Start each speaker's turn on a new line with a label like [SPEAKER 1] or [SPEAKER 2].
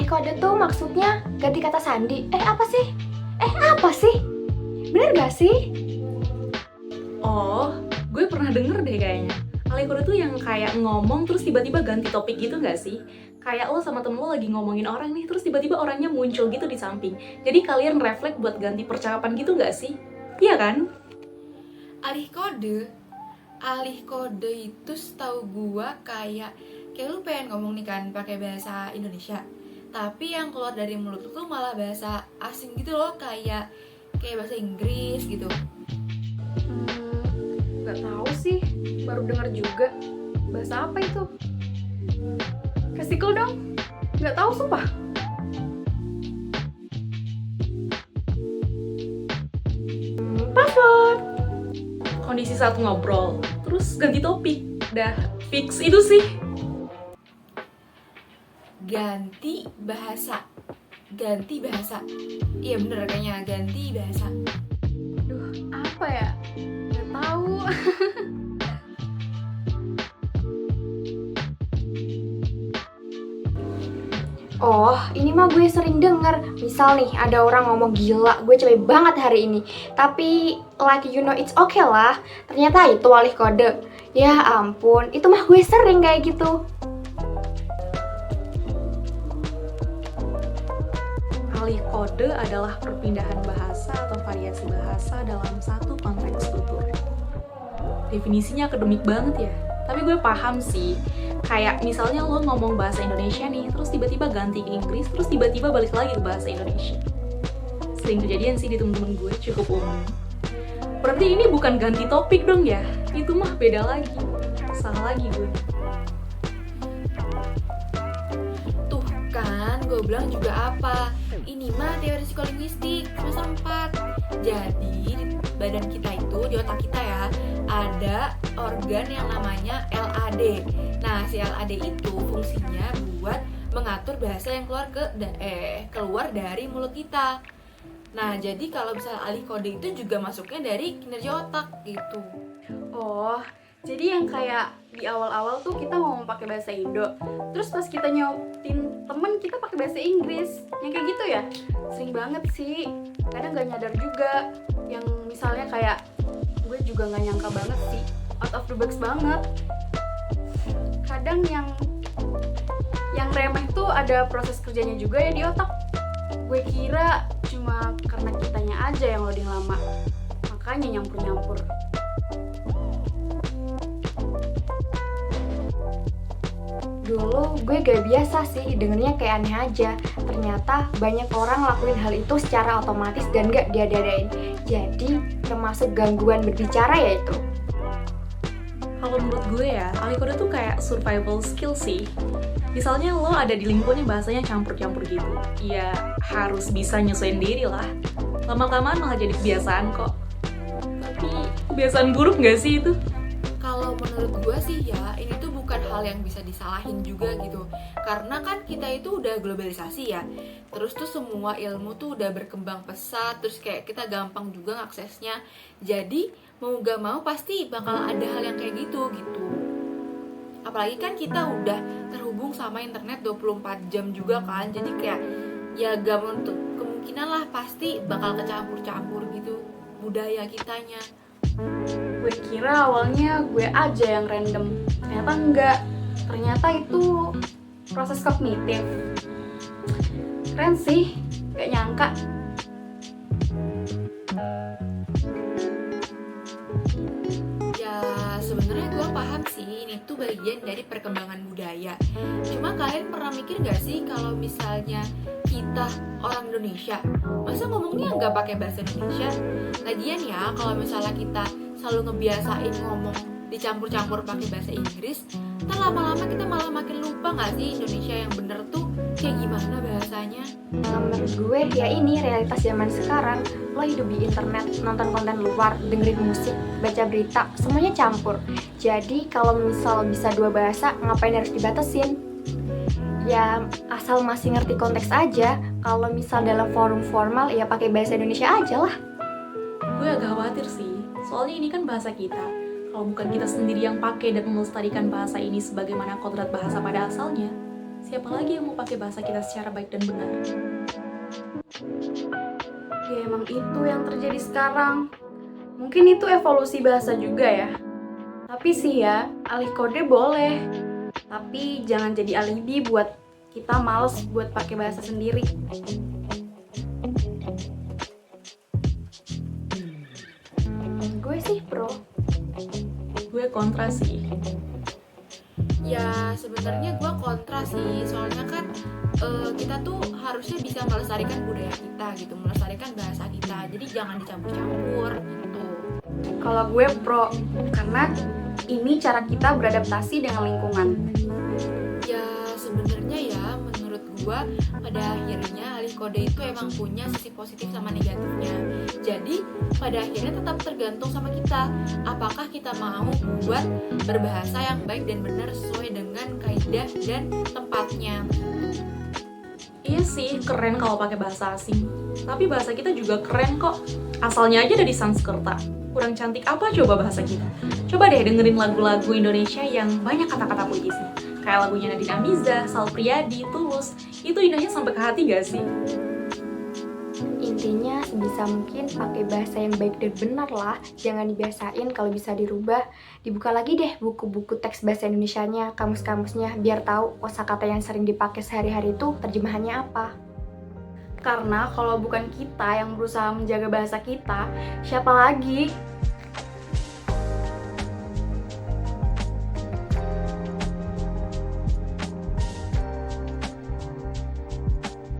[SPEAKER 1] Alih kode tuh maksudnya ganti kata sandi. Apa sih? Apa sih? Bener gak sih?
[SPEAKER 2] Oh, gue pernah denger deh kayaknya. Alih kode tuh yang kayak ngomong terus tiba-tiba ganti topik gitu gak sih? Kayak lo sama temen lo lagi ngomongin orang nih, terus tiba-tiba orangnya muncul gitu di samping. Jadi kalian refleks buat ganti percakapan gitu gak sih? Iya kan?
[SPEAKER 3] Alih kode itu setahu gua kayak lu pengen ngomong nih kan pakai bahasa Indonesia, tapi yang keluar dari mulut lu tuh malah bahasa asing gitu loh, kayak bahasa Inggris gitu.
[SPEAKER 1] Gak tahu sih, baru denger juga. Bahasa apa itu? Kasih clue dong. Gak tahu sumpah. Password.
[SPEAKER 2] Kondisi saat ngobrol, terus ganti topik. Dah fix itu sih.
[SPEAKER 3] Ganti bahasa. Iya bener kayaknya, ganti bahasa.
[SPEAKER 1] Duh, apa ya? Gak tahu. Oh, ini mah gue sering denger. Misal nih, ada orang ngomong gila, gue capek banget hari ini. Tapi, like you know it's okay lah. Ternyata itu alih kode. Ya ampun, itu mah gue sering kayak gitu.
[SPEAKER 2] Alih kode adalah perpindahan bahasa atau variasi bahasa dalam satu konteks tutur. Definisinya akademik banget ya, tapi gue paham sih. Kayak misalnya lo ngomong bahasa Indonesia nih, terus tiba-tiba ganti ke Inggris, terus tiba-tiba balik lagi ke bahasa Indonesia. Sering kejadian sih di temen-temen gue, cukup umum. Berarti ini bukan ganti topik dong ya, itu mah beda lagi. Salah lagi gue.
[SPEAKER 3] Tuh kan, gue bilang juga apa? Ini mah teori psikolinguistik semester 4. Jadi di badan kita itu, di otak kita ya, ada organ yang namanya LAD. Nah, si LAD itu fungsinya buat mengatur bahasa yang keluar dari mulut kita. Nah, jadi kalau misalnya alih kode itu juga masuknya dari kinerja otak gitu.
[SPEAKER 1] Oh, jadi yang kayak di awal-awal tuh kita ngomong pakai bahasa Indo, terus pas kita nyautin temen kita pakai bahasa Inggris, yang kayak gitu ya? Sering banget sih, kadang gak nyadar juga. Yang misalnya kayak gue juga gak nyangka banget sih, out of the box banget. Kadang yang remeh tuh ada proses kerjanya juga ya di otak. Gue kira cuma karena kitanya aja yang loading lama, makanya nyampur-nyampur. Dulu gue gak biasa sih, dengernya kayak aneh aja. Ternyata banyak orang lakuin hal itu secara otomatis dan gak diada-adain. Jadi termasuk gangguan berbicara ya itu.
[SPEAKER 2] Kalau menurut gue ya, alih kode tuh kayak survival skill sih. Misalnya lo ada di lingkungannya bahasanya campur-campur gitu, ya harus bisa nyesuaiin diri lah. Lama-kelamaan malah jadi kebiasaan kok. Tapi kebiasaan buruk gak sih itu?
[SPEAKER 3] Kalau menurut gue sih ya, ini tuh bukan hal yang bisa disalahin juga gitu. Karena kan kita itu udah globalisasi ya. Terus tuh semua ilmu tuh udah berkembang pesat, terus kayak kita gampang juga ngaksesnya. Jadi mau gak mau pasti bakal ada hal yang kayak gitu. Apalagi kan kita udah terhubung sama internet 24 jam juga kan. Jadi kayak ya gak menutup kemungkinan lah, pasti bakal kecampur-campur gitu budaya kitanya.
[SPEAKER 1] Gue kira awalnya gue aja yang random, ternyata enggak. Ternyata itu proses kognitif. Keren sih, gak nyangka.
[SPEAKER 3] Ya sebenarnya gue paham sih, ini tuh bagian dari perkembangan budaya. Cuma kalian pernah mikir gak sih kalau misalnya kita orang Indonesia, masa ngomongnya nggak pakai bahasa Indonesia? Lagian ya, kalau misalnya kita selalu ngebiasain ngomong dicampur-campur pakai bahasa Inggris, ntar lama-lama kita malah makin lupa nggak sih Indonesia yang bener tuh kayak gimana bahasanya?
[SPEAKER 1] Menurut gue ya ini realitas zaman sekarang. Lo hidup di internet, nonton konten luar, dengerin musik, baca berita, semuanya campur. Jadi kalau misal bisa dua bahasa, ngapain harus dibatasin? Ya asal masih ngerti konteks aja. Kalau misal dalam forum formal ya pakai bahasa Indonesia aja lah.
[SPEAKER 2] Gue agak khawatir sih, soalnya ini kan bahasa kita. Kalau bukan kita sendiri yang pakai dan melestarikan bahasa ini sebagaimana kodrat bahasa pada asalnya, siapa lagi yang mau pakai bahasa kita secara baik dan benar?
[SPEAKER 1] Ya emang itu yang terjadi sekarang. Mungkin itu evolusi bahasa juga ya. Tapi sih ya, alih kode boleh. Tapi jangan jadi alibi buat kita males buat pakai bahasa sendiri. Gue sih pro.
[SPEAKER 2] Gue kontra sih.
[SPEAKER 3] Ya sebenarnya gue kontra sih, soalnya kan kita tuh harusnya bisa melestarikan budaya kita gitu, melestarikan bahasa kita. Jadi jangan dicampur-campur gitu.
[SPEAKER 1] Kalau gue pro, karena ini cara kita beradaptasi dengan lingkungan.
[SPEAKER 3] Ya sebenarnya ya menurut gue pada akhirnya alih kode itu emang punya sisi positif sama negatifnya. Jadi pada akhirnya tetap tergantung sama kita. Apakah kita mau buat berbahasa yang baik dan benar sesuai dengan kaidah dan tempatnya.
[SPEAKER 2] Iya sih, keren kalau pakai bahasa asing. Tapi bahasa kita juga keren kok. Asalnya aja dari Sanskerta. Kurang cantik apa coba bahasa kita? Coba deh dengerin lagu-lagu Indonesia yang banyak kata-kata puisi. Kayak lagunya Nadine Amiza, Sal Priadi, Tulus. Itu indahnya sampai ke hati gak sih?
[SPEAKER 4] Intinya sebisa mungkin pakai bahasa yang baik dan benar lah. Jangan dibiasain, kalau bisa dirubah. Dibuka lagi deh buku-buku teks bahasa Indonesianya, kamus-kamusnya, biar tahu kosakata yang sering dipakai sehari-hari itu terjemahannya apa.
[SPEAKER 1] Karena kalau bukan kita yang berusaha menjaga bahasa kita, siapa lagi?